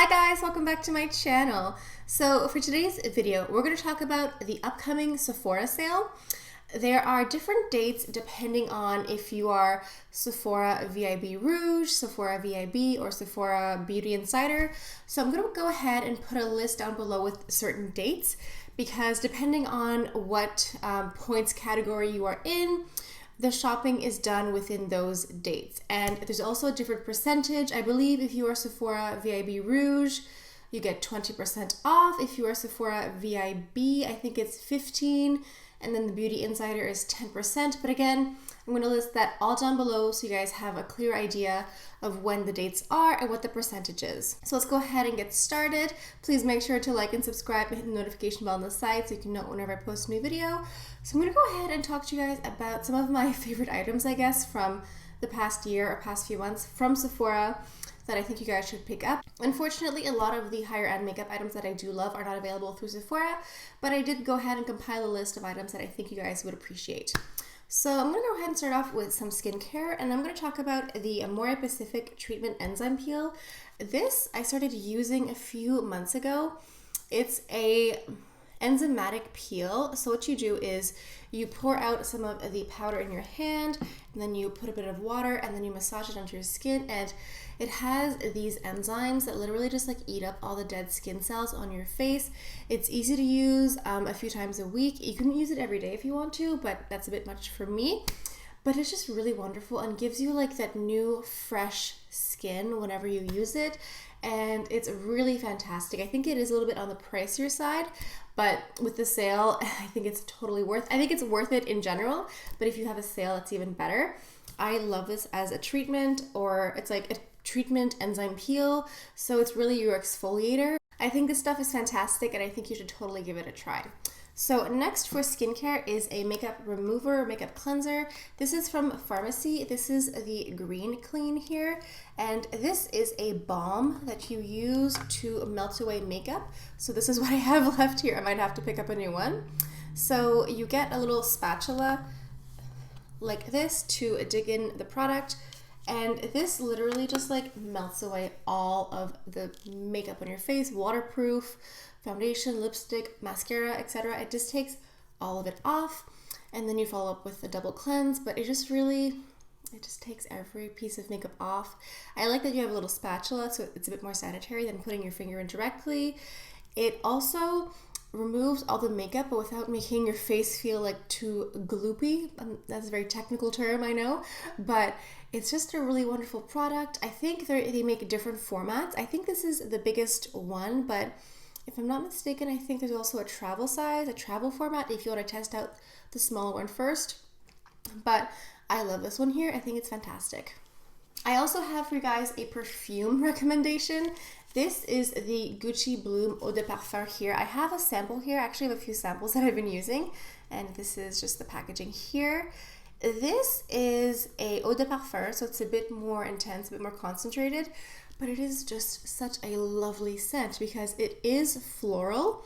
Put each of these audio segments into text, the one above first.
Hi guys, welcome back to my channel. So for today's video, we're going to talk about the upcoming Sephora sale. There are different dates depending on if you are Sephora VIB Rouge, Sephora VIB, or Sephora Beauty Insider. So I'm going to go ahead and put a list down below with certain dates because depending on what points category you are in, the shopping is done within those dates. And there's also a different percentage. I believe if you are Sephora VIB Rouge, you get 20% off. If you are Sephora VIB, I think it's 15%. And then the Beauty Insider is 10%. But again, I'm going to list that all down below so you guys have a clear idea of when the dates are and what the percentage is. So let's go ahead and get started. Please make sure to like and subscribe and hit the notification bell on the side so you can know whenever I post a new video. So I'm going to go ahead and talk to you guys about some of my favorite items, I guess, from the past year or past few months from Sephora that I think you guys should pick up. Unfortunately, a lot of the higher end makeup items that I do love are not available through Sephora, but I did go ahead and compile a list of items that I think you guys would appreciate. So I'm going to go ahead and start off with some skincare, and I'm going to talk about the Amore Pacific Treatment Enzyme Peel. This I started using a few months ago. It's a enzymatic peel. So what you do is you pour out some of the powder in your hand, and then you put a bit of water, and then you massage it onto your skin, and it has these enzymes that literally just like eat up all the dead skin cells on your face. It's easy to use a few times a week. You can use it every day if you want to, but that's a bit much for me. But it's just really wonderful and gives you like that new fresh skin whenever you use it. And it's really fantastic. I think it is a little bit on the pricier side, but with the sale, I think it's totally I think it's worth it in general, but if you have a sale, it's even better. I love this as a treatment, or it's like a treatment enzyme peel, so it's really your exfoliator. I think this stuff is fantastic and I think you should totally give it a try. So next for skincare is a makeup remover, makeup cleanser. This is from Farmacy. This is the Green Clean here, and this is a balm that you use to melt away makeup. So this is what I have left here. I might have to pick up a new one. So you get a little spatula like this to dig in the product, and this literally just like melts away all of the makeup on your face, waterproof, foundation, lipstick, mascara, etc. It just takes all of it off, and then you follow up with a double cleanse, but it just takes every piece of makeup off. I like that you have a little spatula, so it's a bit more sanitary than putting your finger in directly. It also removes all the makeup, but without making your face feel like too gloopy. That's a very technical term, I know, but it's just a really wonderful product. I think they make different formats. I think this is the biggest one, but if I'm not mistaken, I think there's also a travel size, a travel format, if you want to test out the smaller one first. But I love this one here. I think it's fantastic. I also have for you guys a perfume recommendation. This is the Gucci Bloom Eau de Parfum here. I have a sample here. I actually have a few samples that I've been using, and this is just the packaging here. This is a Eau de Parfum, so it's a bit more intense, a bit more concentrated, but it is just such a lovely scent because it is floral,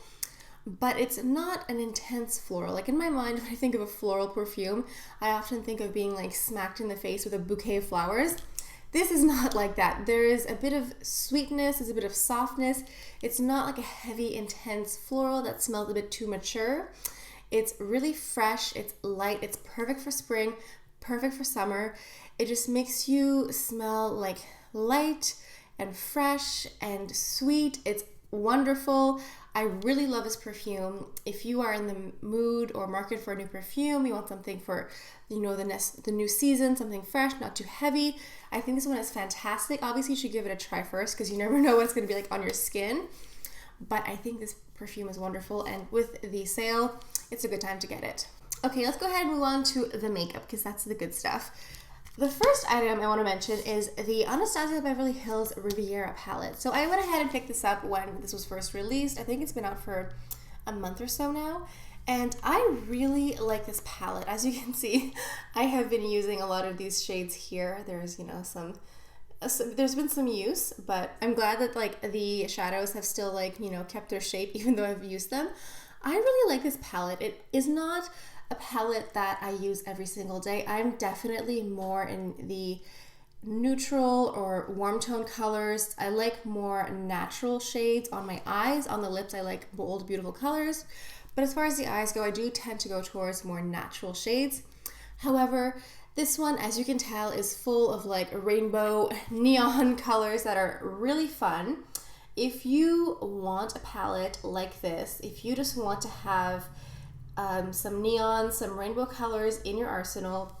but it's not an intense floral. Like in my mind, when I think of a floral perfume, I often think of being like smacked in the face with a bouquet of flowers. This is not like that. There is a bit of sweetness, there's a bit of softness. It's not like a heavy, intense floral that smells a bit too mature. It's really fresh, it's light, it's perfect for spring, perfect for summer. It just makes you smell like light and fresh and sweet. It's wonderful. I really love this perfume. If you are in the mood or market for a new perfume, you want something for, you know, the new season, something fresh, not too heavy, I think this one is fantastic. Obviously, you should give it a try first because you never know what it's going to be like on your skin. But I think this perfume is wonderful, and with the sale, it's a good time to get it. Okay, let's go ahead and move on to the makeup because that's the good stuff. The first item I want to mention is the Anastasia Beverly Hills Riviera palette. So I went ahead and picked this up when this was first released. I think it's been out for a month or so now. And I really like this palette. As you can see, I have been using a lot of these shades here. There's, you know, there's been some use, but I'm glad that like the shadows have still like, you know, kept their shape even though I've used them. I really like this palette. It is not a palette that I use every single day. I'm definitely more in the neutral or warm tone colors. I like more natural shades on my eyes. On the lips, I like bold, beautiful colors. But as far as the eyes go, I do tend to go towards more natural shades. However, this one, as you can tell, is full of like rainbow neon colors that are really fun. If you want a palette like this, if you just want to have some neon, some rainbow colors in your arsenal,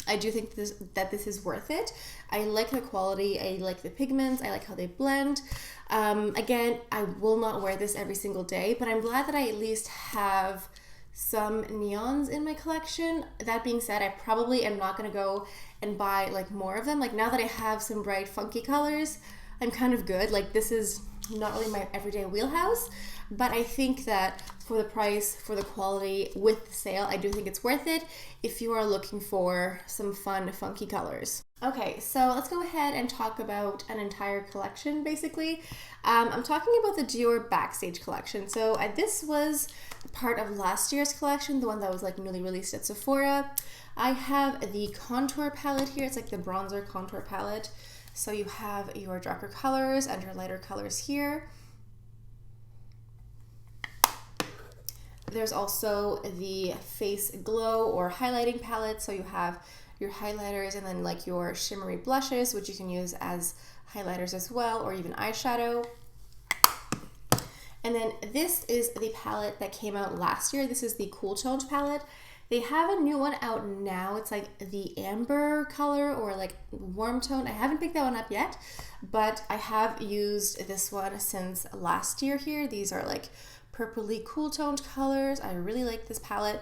I do think that this is worth it. I like the quality, I like the pigments, I like how they blend. Again, I will not wear this every single day, but I'm glad that I at least have some neons in my collection. That being said, I probably am not gonna go and buy like more of them. Like now that I have some bright, funky colors, I'm kind of good. Like this is not really my everyday wheelhouse, but I think that for the price, for the quality, with the sale, I do think it's worth it if you are looking for some fun, funky colors. Okay, so let's go ahead and talk about an entire collection, basically. I'm talking about the Dior Backstage Collection. So this was part of last year's collection, the one that was like newly released at Sephora. I have the contour palette here. It's like the bronzer contour palette. So you have your darker colors and your lighter colors here. There's also the face glow or highlighting palette. So you have your highlighters and then like your shimmery blushes, which you can use as highlighters as well, or even eyeshadow. And then this is the palette that came out last year. This is the Cool Tones palette. They have a new one out now. It's like the amber color or like warm tone. I haven't picked that one up yet, but I have used this one since last year here. These are like purpley cool toned colors. I really like this palette.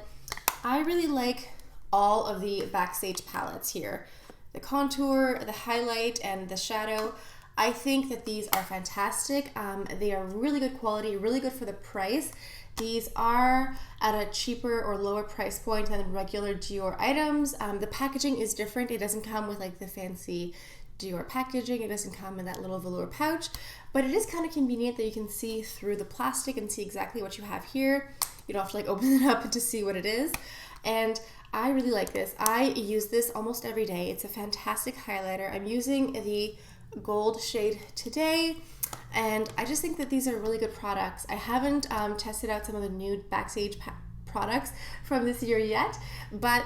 I really like all of the Backstage palettes here. The contour, the highlight, and the shadow. I think that these are fantastic. They are really good quality, really good for the price. These are at a cheaper or lower price point than regular Dior items. The packaging is different. It doesn't come with like the fancy Dior packaging. It doesn't come in that little velour pouch, but it is kind of convenient that you can see through the plastic and see exactly what you have here. You don't have to like open it up to see what it is. And I really like this. I use this almost every day. It's a fantastic highlighter. I'm using the gold shade today, and I just think that these are really good products. I haven't tested out some of the new Backstage products from this year yet, but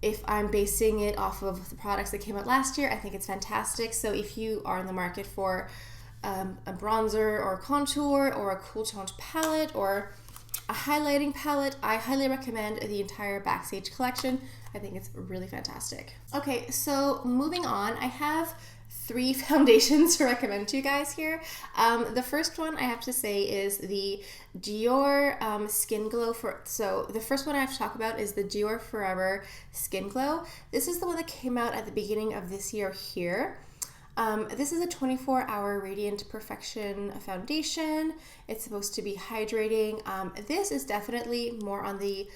if I'm basing it off of the products that came out last year, I think it's fantastic. So if you are in the market for a bronzer or a contour or a cool toned palette or a highlighting palette, I highly recommend the entire Backstage collection. I think it's really fantastic. Okay, so moving on, I have 3 foundations to recommend to you guys here. The first one I have to say is the Dior Skin Glow. So the first one I have to talk about is the Dior Forever Skin Glow. This is the one that came out at the beginning of this year here. This is a 24-hour Radiance-Perfecting foundation. It's supposed to be hydrating. This is definitely more on the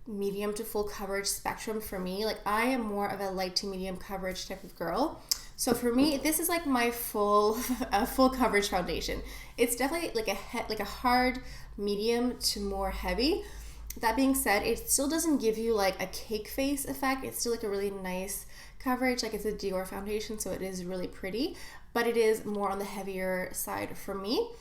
medium to full coverage spectrum for me. Like I am more of a light to medium coverage type of girl. So for me, this is like my full coverage foundation. It's definitely like a hard medium to more heavy. That being said, it still doesn't give you like a cake face effect. It's still like a really nice coverage. Like it's a Dior foundation, so it is really pretty, but it is more on the heavier side for me.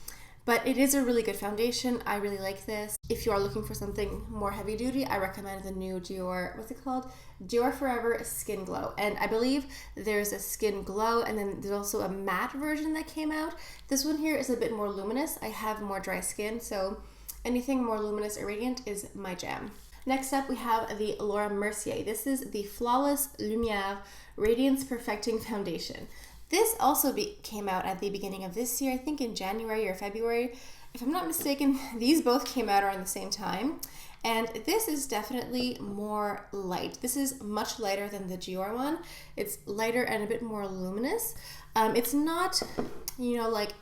But it is a really good foundation. I really like this. If you are looking for something more heavy duty, I recommend the new Dior, what's it called? Dior Forever Skin Glow. And I believe there's a Skin Glow and then there's also a matte version that came out. This one here is a bit more luminous. I have more dry skin, so anything more luminous or radiant is my jam. Next up, we have the Laura Mercier. This is the Flawless Lumière Radiance-Perfecting Foundation. This also came out at the beginning of this year, I think in January or February. If I'm not mistaken, these both came out around the same time. And this is definitely more light. This is much lighter than the Dior one. It's lighter and a bit more luminous. It's not, you know, like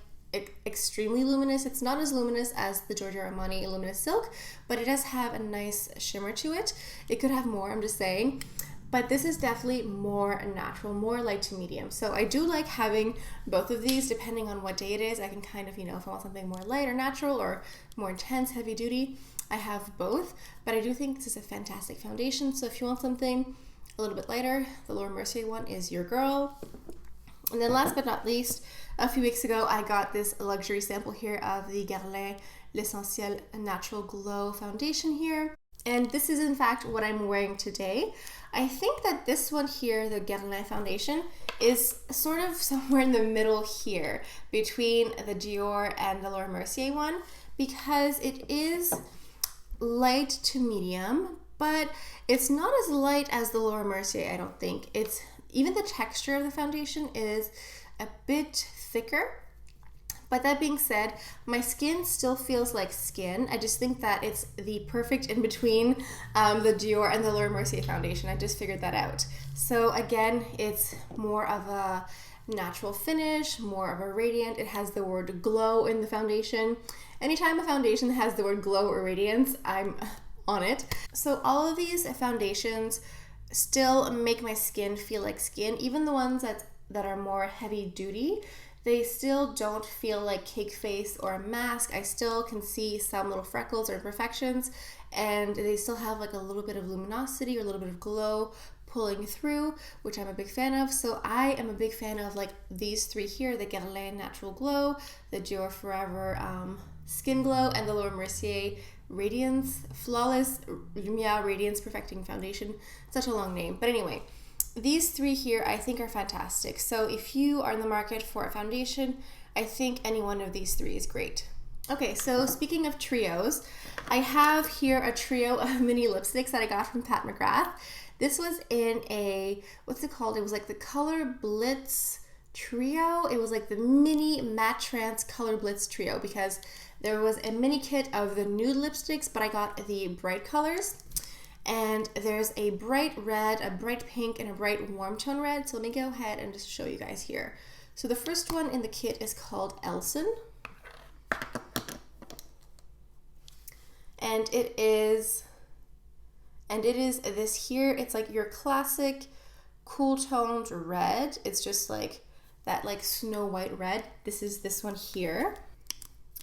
extremely luminous. It's not as luminous as the Giorgio Armani Luminous Silk, but it does have a nice shimmer to it. It could have more, I'm just saying. But this is definitely more natural, more light to medium. So I do like having both of these depending on what day it is. I can kind of, you know, if I want something more light or natural or more intense, heavy duty, I have both. But I do think this is a fantastic foundation. So if you want something a little bit lighter, the Laura Mercier one is your girl. And then last but not least, a few weeks ago, I got this luxury sample here of the Guerlain L'Essentiel Natural Glow Foundation here. And this is in fact what I'm wearing today. I think that this one here, the Guerlain foundation, is sort of somewhere in the middle here between the Dior and the Mercier one, because it is light to medium, but it's not as light as the Mercier, I don't think. It's even the texture of the foundation is a bit thicker. But that being said, my skin still feels like skin. I just think that it's the perfect in between the Dior and the Mercier foundation. I just figured that out. So again, it's more of a natural finish, more of a radiant. It has the word glow in the foundation. Anytime a foundation has the word glow or radiance, I'm on it. So all of these foundations still make my skin feel like skin, even the ones that are more heavy duty. They still don't feel like cake face or a mask. I still can see some little freckles or imperfections, and they still have like a little bit of luminosity or a little bit of glow pulling through, which I'm a big fan of. So I am a big fan of like these three here, the Guerlain Natural Glow, the Dior Forever Skin Glow, and the Mercier Radiance Flawless Lumière Radiance-Perfecting Foundation. Such a long name, but anyway. These three here I think are fantastic. So if you are in the market for a foundation, I think any one of these three is great. Okay, so speaking of trios, I have here a trio of mini lipsticks that I got from McGrath. This was in a, what's it called? It was like the Color Blitz trio. It was like the mini matte trance Color Blitz trio, because there was a mini kit of the nude lipsticks, but I got the bright colors. And there's a bright red, a bright pink, and a bright warm tone red. So let me go ahead and just show you guys here. So the first one in the kit is called Elson. And it is this here. It's like your classic cool toned red. It's just like that like snow white red. This is this one here.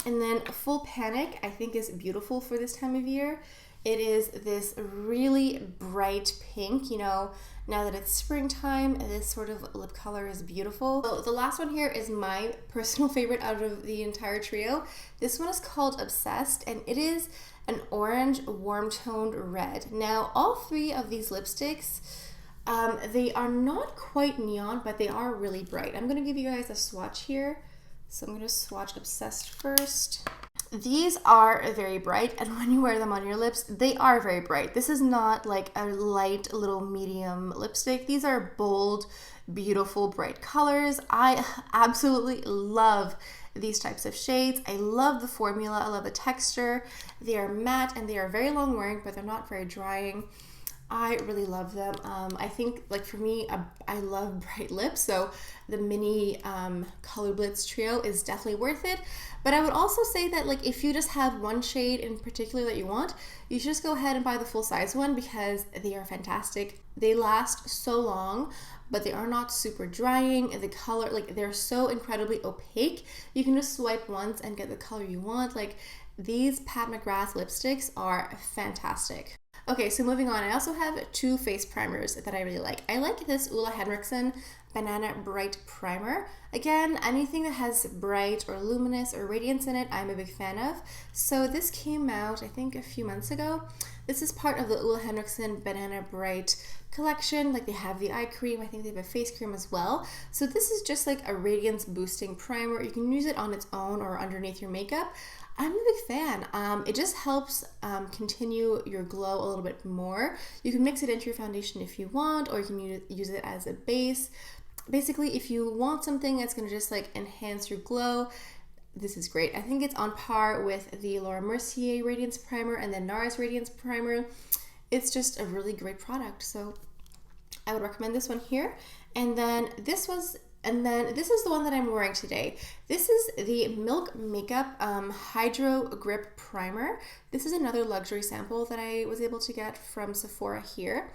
And then Full Panic, I think, is beautiful for this time of year. It is this really bright pink, you know, now that it's springtime, this sort of lip color is beautiful. So the last one here is my personal favorite out of the entire trio. This one is called Obsessed, and it is an orange warm toned red. Now, all three of these lipsticks, they are not quite neon, but they are really bright. I'm gonna give you guys a swatch here. So I'm gonna swatch Obsessed first. These are very bright, and when you wear them on your lips, they are very bright. This is not like a light little medium lipstick. These are bold, beautiful, bright colors. I absolutely love these types of shades. I love the formula. I love the texture. They are matte and they are very long wearing, but they're not very drying. I really love them. I think, like, for me, I love bright lips, so the mini Color Blitz trio is definitely worth it. But I would also say that, like, if you just have one shade in particular that you want, you should just go ahead and buy the full size one, because they are fantastic. They last so long, but they are not super drying. The color, like, they're so incredibly opaque. You can just swipe once and get the color you want. Like, these McGrath lipsticks are fantastic. Okay, so moving on, I also have two face primers that I really like. I like this Ole Henriksen Banana Bright Primer. Again, anything that has bright or luminous or radiance in it, I'm a big fan of. So this came out, I think, a few months ago. This is part of the Ole Henriksen Banana Bright collection. Like, they have the eye cream, I think they have a face cream as well. So this is just like a radiance boosting primer. You can use it on its own or underneath your makeup. I'm a big fan. It just helps continue your glow a little bit more. You can mix it into your foundation if you want, or you can use it as a base. Basically, if you want something that's going to just like enhance your glow, this is great. I think it's on par with the Mercier Radiance Primer and the NARS Radiance Primer. It's just a really great product, so I would recommend this one here. And then this is the one that I'm wearing today. This is the Milk Makeup Hydro Grip Primer. This is another luxury sample that I was able to get from Sephora here.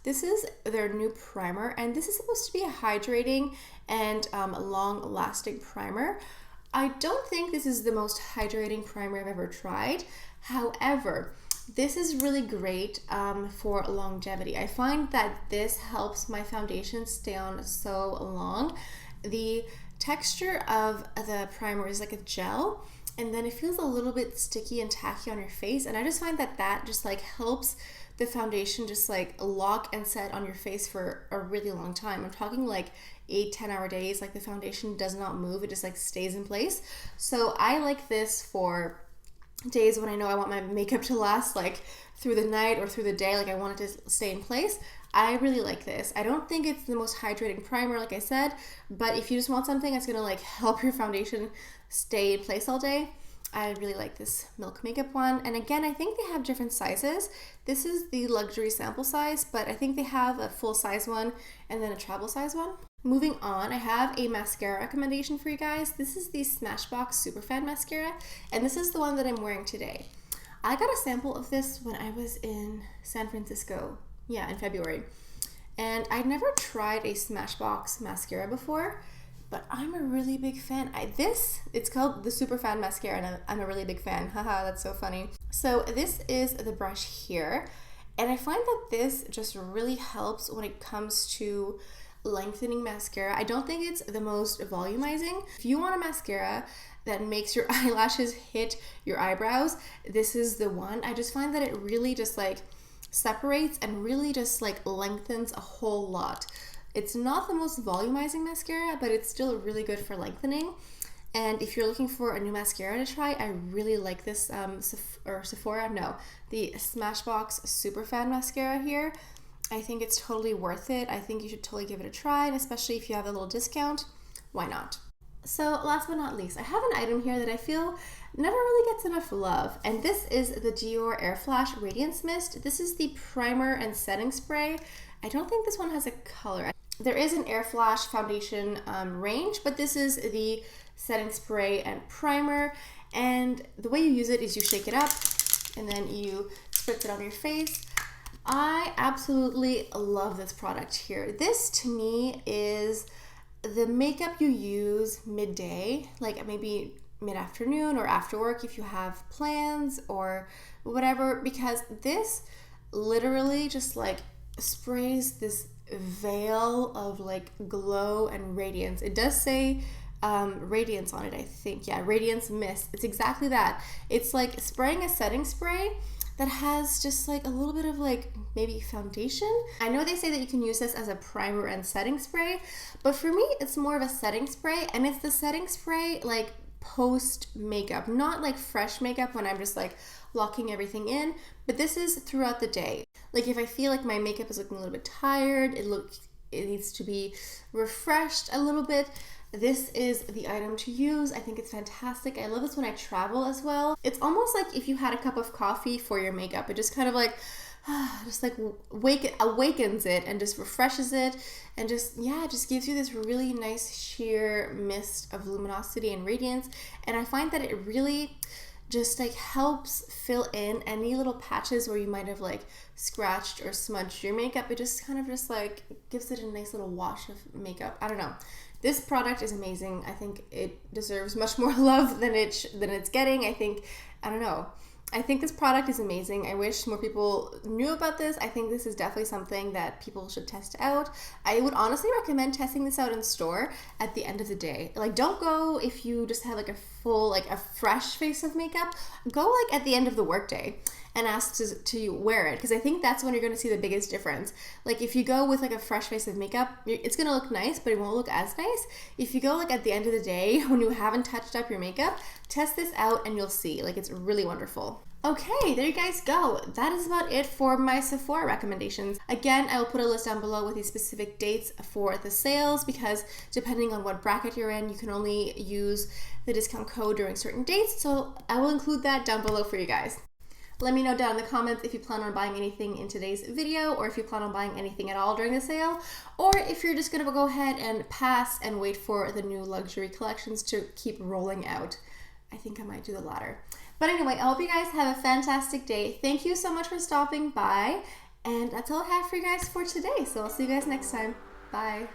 This is their new primer, and this is supposed to be a hydrating and long-lasting primer. I don't think this is the most hydrating primer I've ever tried. However, this is really great for longevity. I find that this helps my foundation stay on so long. The texture of the primer is like a gel, and then it feels a little bit sticky and tacky on your face, and I just find that that just like helps the foundation just like lock and set on your face for a really long time. I'm talking like 8-10 hour days. Like the foundation does not move, it just like stays in place. So I like this for days when I know I want my makeup to last like through the night or through the day, like I want it to stay in place. I really like this. I don't think it's the most hydrating primer, like I said, but if you just want something that's gonna like help your foundation stay in place all day, I really like this Milk Makeup one. And again, I think they have different sizes. This is the luxury sample size, but I think they have a full size one and then a travel size one. Moving on, I have a mascara recommendation for you guys. This is the Smashbox SuperFan mascara, and this is the one that I'm wearing today. I got a sample of this when I was in San Francisco, in February. And I'd never tried a Smashbox mascara before, but I'm a really big fan. It's called the SuperFan mascara, and I'm a really big fan. Haha, that's so funny. So this is the brush here, and I find that this just really helps when it comes to lengthening mascara. I don't think it's the most volumizing. If you want a mascara that makes your eyelashes hit your eyebrows, this is the one. I just find that it really just like separates and really just like lengthens a whole lot. It's not the most volumizing mascara, but it's still really good for lengthening. And if you're looking for a new mascara to try, I really like this the Smashbox SuperFan mascara here. I think it's totally worth it. I think you should totally give it a try, and especially if you have a little discount, why not? So last but not least, I have an item here that I feel never really gets enough love, and this is the Dior Airflash Radiance Mist. This is the primer and setting spray. I don't think this one has a color. There is an Airflash foundation range, but this is the setting spray and primer, and the way you use it is you shake it up and then you spritz it on your face. I absolutely love this product here. This to me is the makeup you use midday, like maybe mid-afternoon or after work if you have plans or whatever, because this literally just like sprays this veil of like glow and radiance. It does say radiance on it, I think. Yeah, Radiance Mist. It's exactly that. It's like spraying a setting spray that has just like a little bit of like maybe foundation. I know they say that you can use this as a primer and setting spray, but for me it's more of a setting spray, and it's the setting spray like post makeup, not like fresh makeup when I'm just like locking everything in, but this is throughout the day. Like if I feel like my makeup is looking a little bit tired, it needs to be refreshed a little bit, this is the item to use. I think it's fantastic. I love this when I travel as well. It's almost like if you had a cup of coffee for your makeup. It just kind of like, awakens it and just refreshes it, and just gives you this really nice sheer mist of luminosity and radiance. And I find that it really just like helps fill in any little patches where you might have like scratched or smudged your makeup. It just kind of just like gives it a nice little wash of makeup. I don't know. This product is amazing. I think it deserves much more love than it's getting. I don't know. I think this product is amazing. I wish more people knew about this. I think this is definitely something that people should test out. I would honestly recommend testing this out in store at the end of the day. Like, don't go if you just have like a full, like a fresh face of makeup. Go like at the end of the workday and ask to wear it, because I think that's when you're going to see the biggest difference. Like if you go with like a fresh face of makeup, it's going to look nice, but it won't look as nice. If you go like at the end of the day when you haven't touched up your makeup, test this out and you'll see, like, it's really wonderful. Okay, there you guys go. That is about it for my Sephora recommendations. Again, I will put a list down below with the specific dates for the sales, because depending on what bracket you're in, you can only use the discount code during certain dates. So I will include that down below for you guys. Let me know down in the comments if you plan on buying anything in today's video, or if you plan on buying anything at all during the sale, or if you're just gonna go ahead and pass and wait for the new luxury collections to keep rolling out. I think I might do the latter. But anyway, I hope you guys have a fantastic day. Thank you so much for stopping by, and that's all I have for you guys for today. So I'll see you guys next time. Bye.